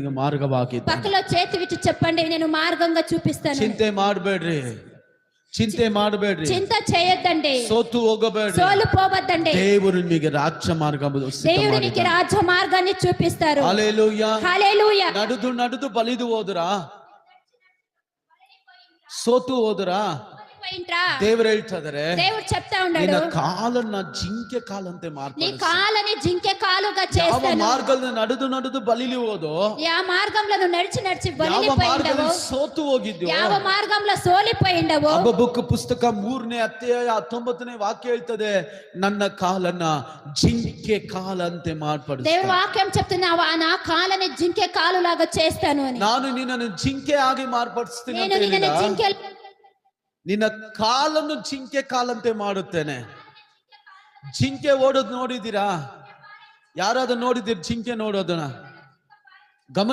ಮಾರ್ಗವಾಗಿದೆ. పక్కలో చేతి విచ్చి చెప్పండి, నేను మార్గంగా చూపిస్తాను. ಚಿಂತೆ ಮಾಡಬೇಡ್ರಿ, ಚಿಂತೆ ಮಾಡಬೇಡ್ರಿ, చింత చేయొద్దండి, ಸೋತು ಹೋಗಬೇಡ್ರಿ. సోలు పోవద్దండి. ದೇವರು ನಿಮಗೆ ರಾಜ್ಯ ಮಾರ್ಗವನ್ನು దేవుడు నీకు రాజ్య మార్గాన్ని చూపిస్తారు. హల్లెలూయా, హల్లెలూయా. ನಡೆದು ನಡೆದು ಬಲಿದು ಹೋದ್ರಾ, ಸೋತು ಹೋದ್ರಾ, ದೇವರು ಹೇಳ್ತಿದ್ದಾರೆ, దేవుడు చెప్తా ఉన్నాడు, ನಿನ್ನ ಕಾಲನ್ನ ಜಿಂಕೆ ಕಾಲಂತೆ నీ ಮಾರ್ಪಡಿಸು. కాలని జింకె కాలుగా ಯಾವ చేస్తాను. ಮಾರ್ಗದಲ್ಲಿ ನಡೆದು ನಡೆದು ಬಲಿಲಿ ಹೋದೋ, యా మార్గంలో నువ్వు నడిచి నడిచి ಯಾವ బలిపోయిండవు, ಮಾರ್ಗದಲ್ಲಿ ಸೋತು ಹೋಗಿದ್ಯೋ, ಯಾವ మార్గంలో ಸೋಲಿపోయిండవు. ಹಬಕ್ಕೂಕ ಪುಸ್ತಕ 3ನೇ ಅಧ್ಯಾಯ 19ನೇ ವಾಕ್ಯ ಹೇಳ್ತದೆ, ನನ್ನ ಕಾಲನ್ನ ಜಿಂಕೆ ಕಾಲಂತೆ ಮಾರ್ಪಡಿಸು. దేవుడు వాక్యం చెప్తున్నావా, నా కాలని జింకె కాలులాగా చేస్తాను అని. ನಾನು ನಿನ್ನನ್ನು ಜಿಂಕೆ ಆಗಿ ಮಾರ್ಪಡಿಸ್ತೀನಿ నేను ಅಂತ నిన్ను ಹೇಳಿದ, జింకె ನಿನ್ನ ಕಾಲನ್ನು ಜಿಂಕೆ ಕಾಲಂತೆ ಮಾಡುತ್ತೇನೆ. ಜಿಂಕೆ ಓಡೋದು ನೋಡಿದ್ದೀರಾ? ಯಾರಾದ್ರೂ ನೋಡಿದ್ದೀರಿ ಜಿಂಕೆ ನೋಡೋದನ್ನ?